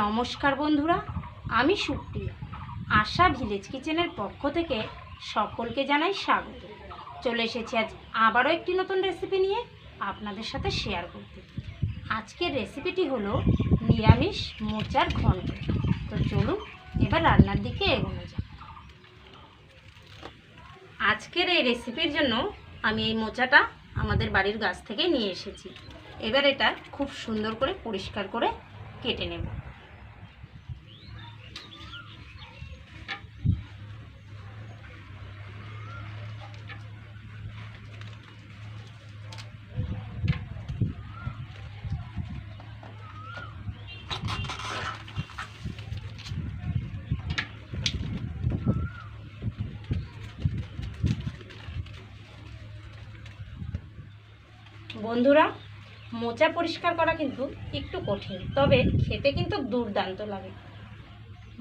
নমস্কার বন্ধুরা, আমি সুপ্রিয়া। আশা ভিলেজ কিচেনের পক্ষ থেকে সকলকে জানাই স্বাগত। চলে এসেছি আজ আবারও একটি নতুন রেসিপি নিয়ে আপনাদের সাথে শেয়ার করতে। আজকের রেসিপিটি হলো নিরামিষ মোচার ঘন্ট। তো চলুন এবার রান্নার দিকে এগোনো যাক। আজকের এই রেসিপির জন্য আমি এই মোচাটা আমাদের বাড়ির গাছ থেকে নিয়ে এসেছি। এবার এটা খুব সুন্দর করে পরিষ্কার করে কেটে নেব। বন্ধুরা, মোচা পরিষ্কার করা কিন্তু একটু কঠিন, তবে খেতে কিন্তু দুর্দান্ত লাগে।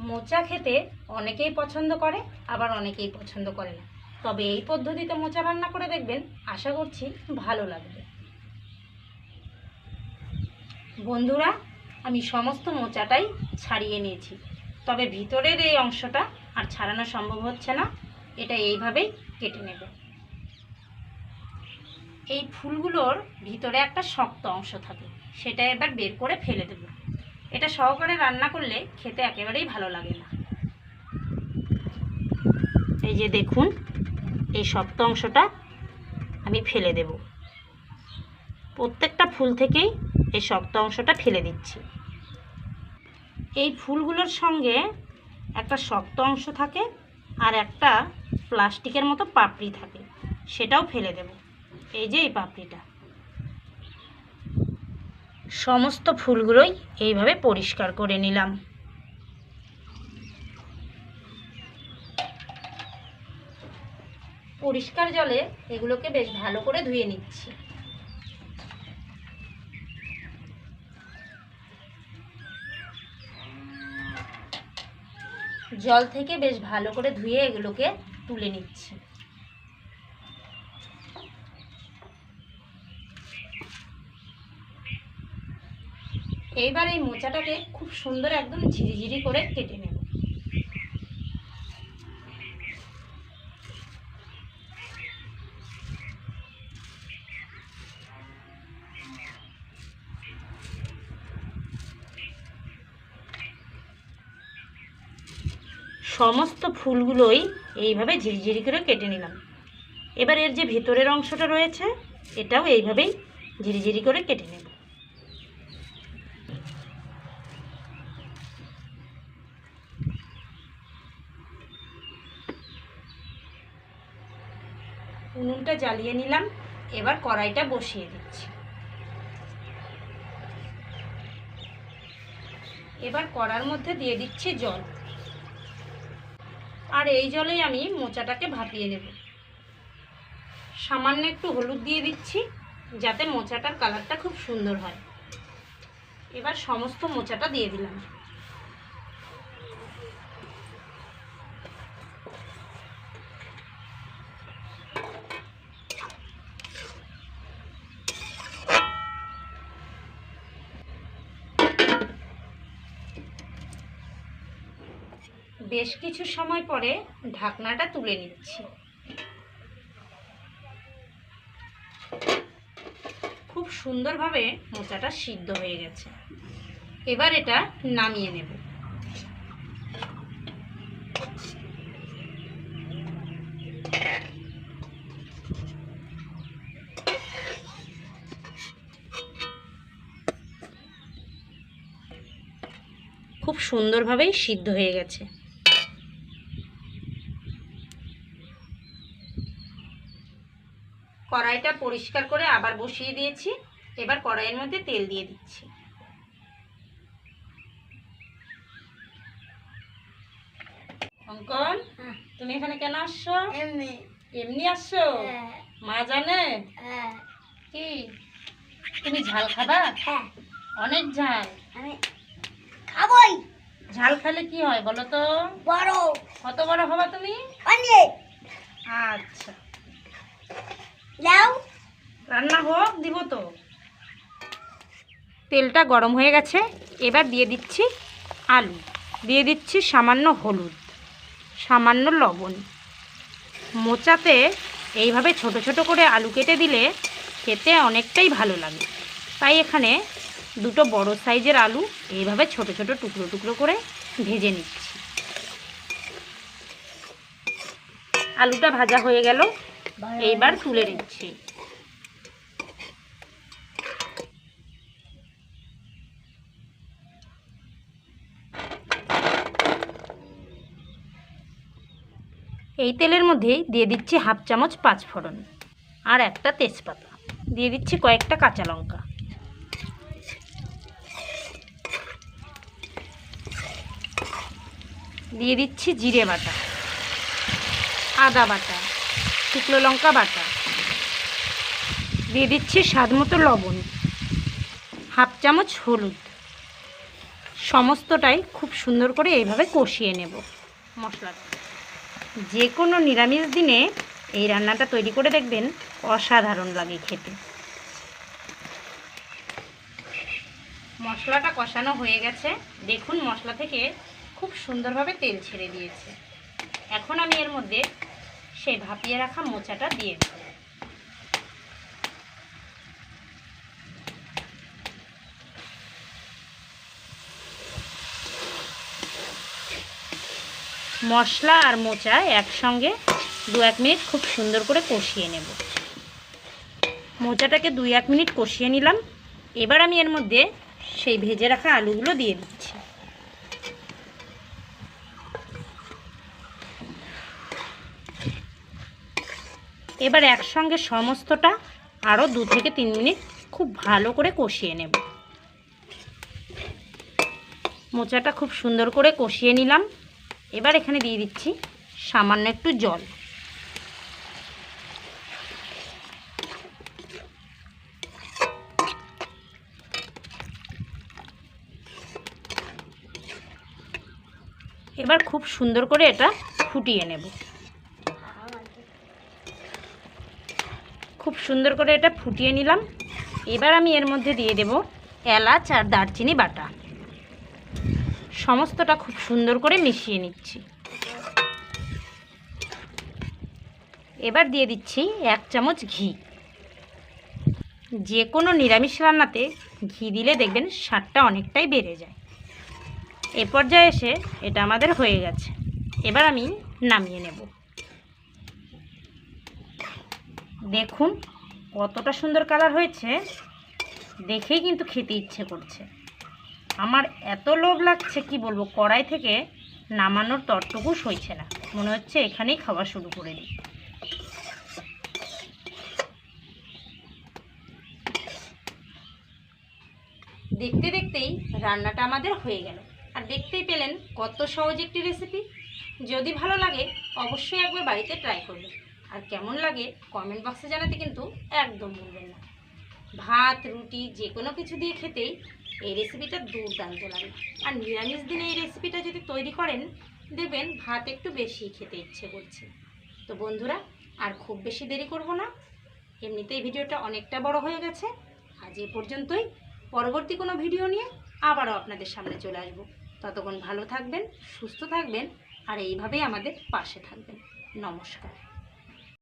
মোচা খেতে অনেকেই পছন্দ করে, আবার অনেকেই পছন্দ করে না। তবে এই পদ্ধতিতে মোচা রান্না করে দেখবেন, আশা করছি ভালো লাগবে। বন্ধুরা, আমি সমস্ত মোচাটাই ছাড়িয়ে নিয়েছি, তবে ভিতরের এই অংশটা আর ছাড়ানো সম্ভব হচ্ছে না। এটা এইভাবেই কেটে নেব। এই ফুলগুলোর ভিতরে একটা শক্ত অংশ থাকে, সেটা এবার বের করে ফেলে দেব। এটা সহকারে রান্না করলে খেতে একেবারেই ভালো লাগে না। এই যে দেখুন, এই শক্ত অংশটা আমি ফেলে দেব। প্রত্যেকটা ফুল থেকেই এই শক্ত অংশটা ফেলে দিচ্ছি। এই ফুলগুলোর সঙ্গে একটা শক্ত অংশ থাকে আর একটা প্লাস্টিকের মতো পাপড়ি থাকে, সেটাও ফেলে দেব। এই যে এই পাপড়িটা। সমস্ত ফুলগুলোই এইভাবে পরিষ্কার করে নিলাম। পরিষ্কার জলে এগুলোকে বেশ ভালো করে ধুয়ে নিচ্ছি। জল থেকে বেশ ভালো করে ধুয়ে এগুলোকে তুলে নিচ্ছি। এইবার এই মোচাটাকে খুব সুন্দর একদম ঝিরিঝিরি করে কেটে নেব। সমস্ত ফুলগুলোই এইভাবে ঝিরিঝিরি করে কেটে নিলাম। এবার এর যে ভেতরের অংশটা রয়েছে, এটাও এইভাবেই ঝিরিঝিরি করে কেটে নেব। উনুনটা জ্বালিয়ে নিলাম। এবার কড়াইটা বসিয়ে দিচ্ছি। এবার কড়ার মধ্যে দিয়ে দিচ্ছি জল, আর এই জলেই আমি মোচাটাকে ভাপিয়ে নেব। সামান্য একটু হলুদ দিয়ে দিচ্ছি, যাতে মোচাটার কালারটা খুব সুন্দর হয়। এবার সমস্ত মোচাটা দিয়ে দিলাম। বেশ কিছু সময় পরে ঢাকনাটা তুলে নিচ্ছি। খুব সুন্দরভাবে মোচাটা সিদ্ধ হয়ে গেছে। এবার এটা নামিয়ে নেব। খুব সুন্দরভাবেই সিদ্ধ হয়ে গেছে। কড়াইটা পরিষ্কার করে আবার বসিয়ে দিয়েছি। এবার কড়াইয়ের মধ্যে তেল দিয়ে দিচ্ছি। অঙ্কন, তুমি এখানে কেন আসছো? এমনি আসছো? মা জানে? কি তুমি ঝাল খাবা? অনেক ঝাল খাবই। ঝাল খেলে কি হয় বলো তো? বড়। কত বড় হবা তুমি? অনেক। আচ্ছা, দাও। রান্না হোক, দিব তো। তেলটা গরম হয়ে গেছে, এবার দিয়ে দিচ্ছি আলু, দিয়ে দিচ্ছি সামান্য হলুদ, সামান্য লবণ। মোচাতে এইভাবে ছোট ছোট করে আলু কেটে দিলে খেতে অনেকটাই ভালো লাগে, তাই এখানে দুটো বড় সাইজের আলু এইভাবে ছোট ছোট টুকরো টুকরো করে ভেজে নিচ্ছি। আলুটা ভাজা হয়ে গেল, এইবার তুলে নিচ্ছি। এই তেলের মধ্যেই দিয়ে দিচ্ছি হাফ চামচ পাঁচফোড়ন আর একটা তেজপাতা, দিয়ে দিচ্ছি কয়েকটা কাঁচা লঙ্কা, দিয়ে দিচ্ছি জিরে বাটা, আদা বাটা, শুকনো লঙ্কা বাটা, দিয়ে দিচ্ছি স্বাদ মতো লবণ, হাফ চামচ হলুদ। সমস্তটাই খুব সুন্দর করে এইভাবে কষিয়ে নেব মশলাটা। যে কোনো নিরামিষ দিনে এই রান্নাটা তৈরি করে দেখবেন, অসাধারণ লাগে খেতে। মশলাটা কষানো হয়ে গেছে, দেখুন মশলা থেকে খুব সুন্দরভাবে তেল ছেড়ে দিয়েছে। এখন আমি এর মধ্যে সেই ভাপিয়ে রাখা মোচাটা দিয়ে দেব। মশলা আর মোচা একসঙ্গে 2-1 মিনিট খুব সুন্দর করে কষিয়ে নেব। মোচাটাকে 2-1 মিনিট কষিয়ে নিলাম, এবার আমি এর মধ্যে সেই ভেজে রাখা আলুগুলো দিয়ে দিচ্ছি। এবার একসঙ্গে সমস্তটা আরও 2 থেকে 3 মিনিট খুব ভালো করে কষিয়ে নেব। মোচাটা খুব সুন্দর করে কষিয়ে নিলাম, এবার এখানে দিয়ে দিচ্ছি সামান্য একটু জল। এবার খুব সুন্দর করে এটা ফুটিয়ে নেব। খুব সুন্দর করে এটা ফুটিয়ে নিলাম, এবার আমি এর মধ্যে দিয়ে দেব এলাচ আর দারচিনি বাটা। সমস্তটা খুব সুন্দর করে মিশিয়ে নিচ্ছি। এবার দিয়ে দিচ্ছি 1 চামচ ঘি। যে কোনো নিরামিষ রান্নাতে ঘি দিলে দেখবেন স্বাদটা অনেকটাই বেড়ে যায়। এ পর্যায়ে এসে এটা আমাদের হয়ে গেছে, এবার আমি নামিয়ে নেব। দেখুন কতটা সুন্দর কালার হয়েছে, দেখেই কিন্তু খেতে ইচ্ছে করছে। আমার এত লোভ লাগছে কি বলবো, কড়াই থেকে নামানোর তরটুকু সইছে না, মনে হচ্ছে এখানেই খাওয়া শুরু করে দিই। দেখতে দেখতেই রান্নাটা আমাদের হয়ে গেল, আর দেখতেই পেলেন কত সহজ একটি রেসিপি। যদি ভালো লাগে অবশ্যই একবার বাড়িতে ট্রাই করবেন, আর কেমন লাগে কমেন্ট বক্সে জানাতে কিন্তু একদম ভুলবেন না। ভাত রুটি যে কোনো কিছু দিয়ে খেতেই এই রেসিপিটা দুর্দান্ত লাগে, আর নিরামিষ দিনে এই রেসিপিটা যদি তৈরি করেন দেখবেন ভাত একটু বেশি খেতে ইচ্ছে করছে। তো বন্ধুরা আর খুব বেশি দেরি করব না, এমনিতেই ভিডিওটা অনেকটা বড় হয়ে গেছে। আজ এ পর্যন্তই, পরবর্তী কোনো ভিডিও নিয়ে আবারও আপনাদের সামনে চলে আসব। ততক্ষণ ভালো থাকবেন, সুস্থ থাকবেন, আর এইভাবেই আমাদের পাশে থাকবেন। নমস্কার।